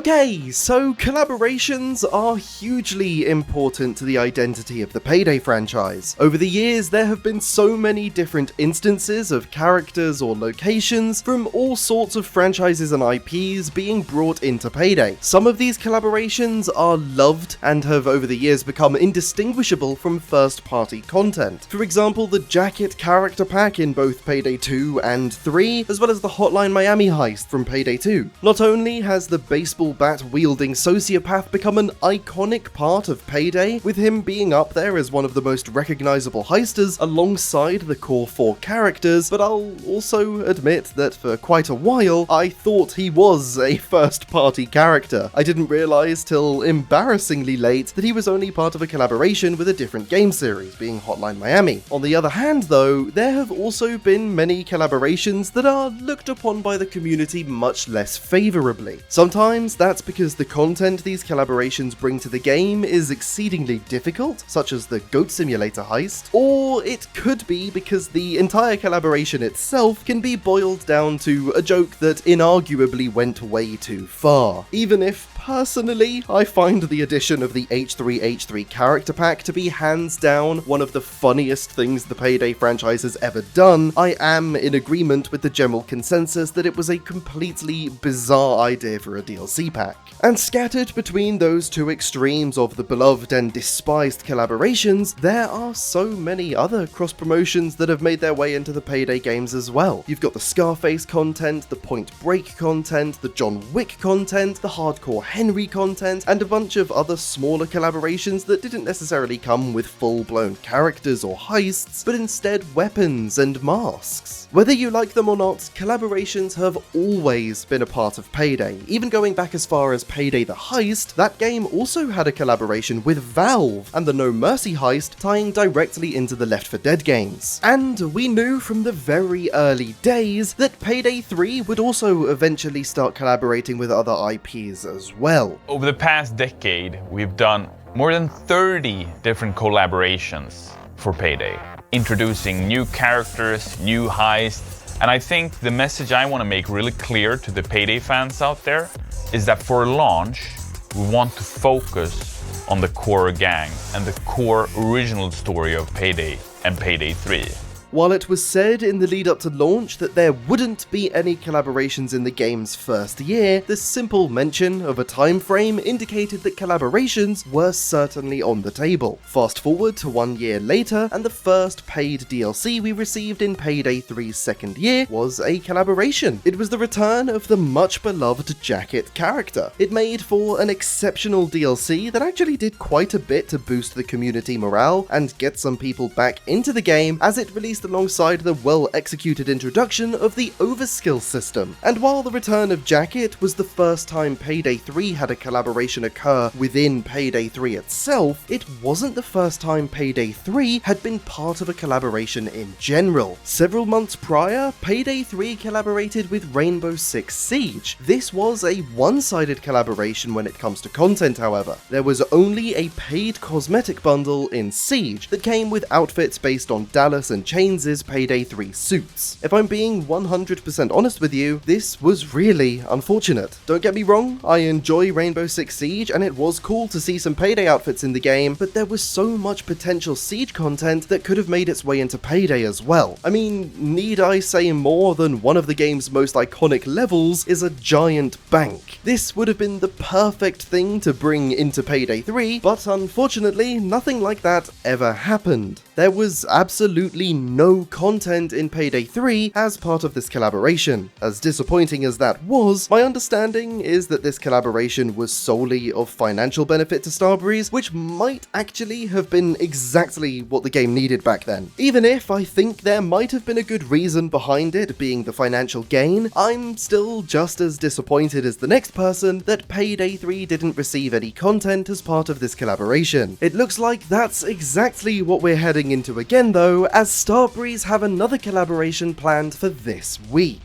Okay, so collaborations are hugely important to the identity of the Payday franchise. Over the years, there have been so many different instances of characters or locations from all sorts of franchises and IPs being brought into Payday. Some of these collaborations are loved and have over the years become indistinguishable from first-party content. For example, the Jacket character pack in both Payday 2 and 3, as well as the Hotline Miami heist from Payday 2. Not only has the baseball bat-wielding sociopath become an iconic part of Payday, with him being up there as one of the most recognizable heisters alongside the core 4 characters, but I'll also admit that for quite a while, I thought he was a first-party character. I didn't realize till embarrassingly late that he was only part of a collaboration with a different game series, being Hotline Miami. On the other hand though, there have also been many collaborations that are looked upon by the community much less favorably. Sometimes that's because the content these collaborations bring to the game is exceedingly difficult, such as the Goat Simulator heist, or it could be because the entire collaboration itself can be boiled down to a joke that inarguably went way too far. Even if personally, I find the addition of the H3H3 character pack to be hands down one of the funniest things the Payday franchise has ever done, I am in agreement with the general consensus that it was a completely bizarre idea for a DLC pack. And scattered between those two extremes of the beloved and despised collaborations, there are so many other cross-promotions that have made their way into the Payday games as well. You've got the Scarface content, the Point Break content, the John Wick content, the Hardcore Henry content, and a bunch of other smaller collaborations that didn't necessarily come with full-blown characters or heists, but instead weapons and masks. Whether you like them or not, collaborations have always been a part of Payday. Even going back as far as Payday the Heist, that game also had a collaboration with Valve, and the No Mercy heist tying directly into the Left 4 Dead games. And we knew from the very early days that Payday 3 would also eventually start collaborating with other IPs as well. Over the past decade, we've done more than 30 different collaborations for Payday, introducing new characters, new heists, and I think the message I want to make really clear to the Payday fans out there is that for launch, we want to focus on the core gang and the core original story of Payday and Payday 3. While it was said in the lead up to launch that there wouldn't be any collaborations in the game's first year, the simple mention of a time frame indicated that collaborations were certainly on the table. Fast forward to 1 year later, and the first paid DLC we received in Payday 3's second year was a collaboration. It was the return of the much beloved Jacket character. It made for an exceptional DLC that actually did quite a bit to boost the community morale and get some people back into the game, as it released alongside the well-executed introduction of the overskill system. And while the return of Jacket was the first time Payday 3 had a collaboration occur within Payday 3 itself, it wasn't the first time Payday 3 had been part of a collaboration in general. Several months prior, Payday 3 collaborated with Rainbow Six Siege. This was a one-sided collaboration when it comes to content, however. There was only a paid cosmetic bundle in Siege that came with outfits based on Dallas and Chains' Payday 3 suits. If I'm being 100% honest with you, this was really unfortunate. Don't get me wrong, I enjoy Rainbow Six Siege and it was cool to see some Payday outfits in the game, but there was so much potential Siege content that could have made its way into Payday as well. I mean, need I say more than one of the game's most iconic levels is a giant bank? This would have been the perfect thing to bring into Payday 3, but unfortunately, nothing like that ever happened. There was absolutely no content in Payday 3 as part of this collaboration. As disappointing as that was, my understanding is that this collaboration was solely of financial benefit to Starbreeze, which might actually have been exactly what the game needed back then. Even if I think there might have been a good reason behind it being the financial gain, I'm still just as disappointed as the next person that Payday 3 didn't receive any content as part of this collaboration. It looks like that's exactly what we're heading into again though, as Starbreeze have another collaboration planned for this week.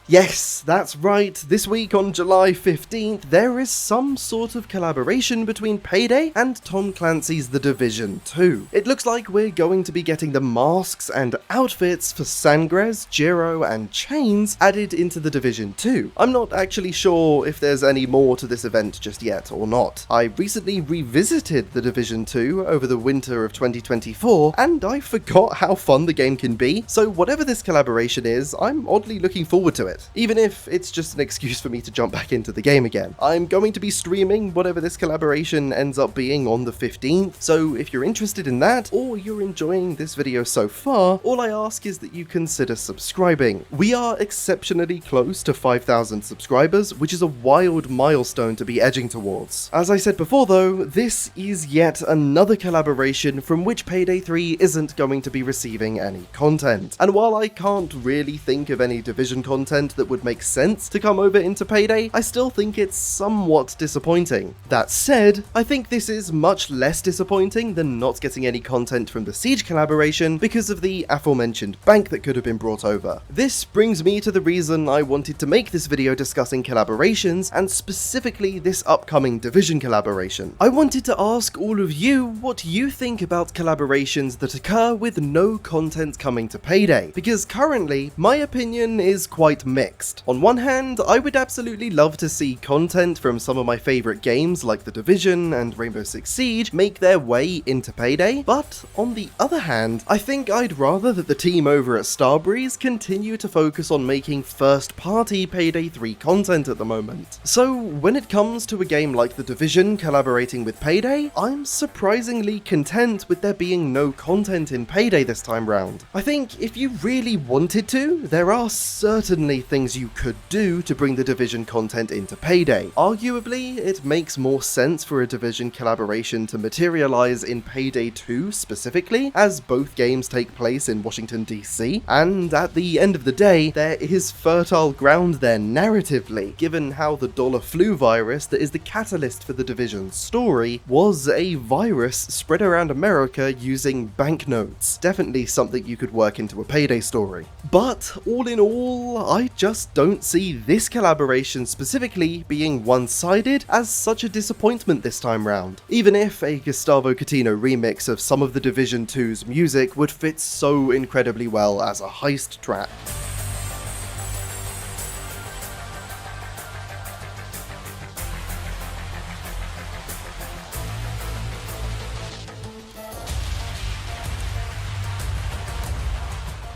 Yes, that's right. This week on July 15th, there is some sort of collaboration between Payday and Tom Clancy's The Division 2. It looks like we're going to be getting the masks and outfits for Sangres, Jiro, and Chains added into The Division 2. I'm not actually sure if there's any more to this event just yet or not. I recently revisited The Division 2 over the winter of 2024, and I forgot how fun the game can be, so whatever this collaboration is, I'm oddly looking forward to it. Even if it's just an excuse for me to jump back into the game again. I'm going to be streaming whatever this collaboration ends up being on the 15th, so if you're interested in that, or you're enjoying this video so far, all I ask is that you consider subscribing. We are exceptionally close to 5,000 subscribers, which is a wild milestone to be edging towards. As I said before though, this is yet another collaboration from which Payday 3 isn't going to be receiving any content. And while I can't really think of any Division content that would make sense to come over into Payday, I still think it's somewhat disappointing. That said, I think this is much less disappointing than not getting any content from the Siege collaboration because of the aforementioned bank that could have been brought over. This brings me to the reason I wanted to make this video discussing collaborations, and specifically this upcoming Division collaboration. I wanted to ask all of you what you think about collaborations that occur with no content coming to Payday, because currently my opinion is quite mixed. On one hand, I would absolutely love to see content from some of my favourite games like The Division and Rainbow Six Siege make their way into Payday, but on the other hand, I think I'd rather that the team over at Starbreeze continue to focus on making first-party Payday 3 content at the moment. So when it comes to a game like The Division collaborating with Payday, I'm surprisingly content with there being no content in Payday this time round. I think if you really wanted to, there are certainly things you could do to bring the Division content into Payday. Arguably, it makes more sense for a Division collaboration to materialize in Payday 2 specifically, as both games take place in Washington DC, and at the end of the day, there is fertile ground there narratively, given how the dollar flu virus that is the catalyst for the Division story was a virus spread around America using banknotes. Definitely something you could work into a Payday story. But all in all, I just don't see this collaboration specifically being one-sided as such a disappointment this time round, even if a Gustavo Coutinho remix of some of the Division 2's music would fit so incredibly well as a heist track.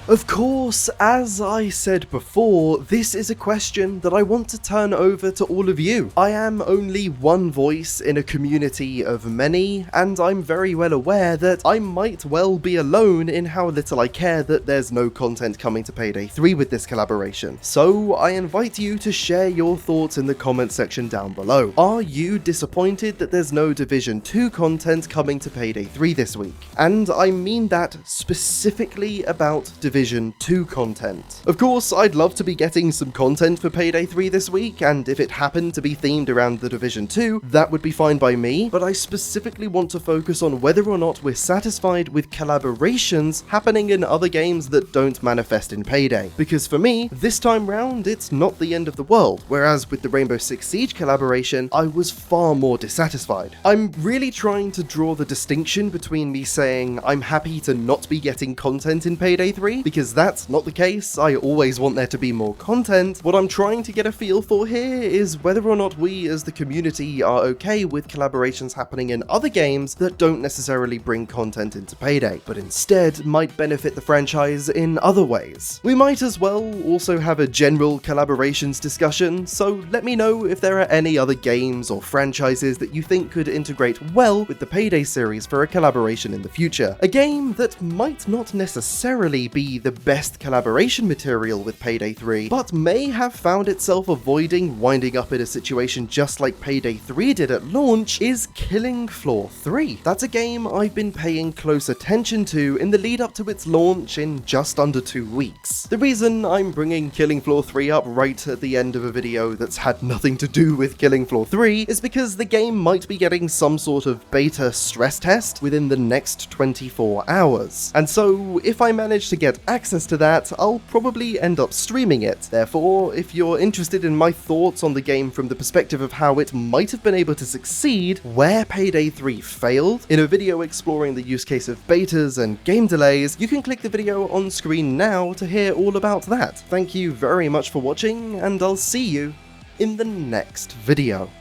Of course, as I said before, this is a question that I want to turn over to all of you. I am only one voice in a community of many, and I'm very well aware that I might well be alone in how little I care that there's no content coming to Payday 3 with this collaboration. So I invite you to share your thoughts in the comment section down below. Are you disappointed that there's no Division 2 content coming to Payday 3 this week? And I mean that specifically about Division 2 content. Of course, I'd love to be getting some content for Payday 3 this week, and if it happened to be themed around the Division 2, that would be fine by me, but I specifically want to focus on whether or not we're satisfied with collaborations happening in other games that don't manifest in Payday. Because for me, this time round, it's not the end of the world, whereas with the Rainbow Six Siege collaboration, I was far more dissatisfied. I'm really trying to draw the distinction between me saying I'm happy to not be getting content in Payday 3, because that's not the case. I always want there to be more content. What I'm trying to get a feel for here is whether or not we as the community are okay with collaborations happening in other games that don't necessarily bring content into Payday, but instead might benefit the franchise in other ways. We might as well also have a general collaborations discussion, so let me know if there are any other games or franchises that you think could integrate well with the Payday series for a collaboration in the future. A game that might not necessarily be the best collaboration material with Payday 3, but may have found itself avoiding winding up in a situation just like Payday 3 did at launch, is Killing Floor 3. That's a game I've been paying close attention to in the lead up to its launch in just under 2 weeks. The reason I'm bringing Killing Floor 3 up right at the end of a video that's had nothing to do with Killing Floor 3 is because the game might be getting some sort of beta stress test within the next 24 hours. And so if I manage to get access to that, I'll probably end up streaming it. Therefore, if you're interested in my thoughts on the game from the perspective of how it might have been able to succeed where Payday 3 failed, in a video exploring the use case of betas and game delays, you can click the video on screen now to hear all about that. Thank you very much for watching, and I'll see you in the next video.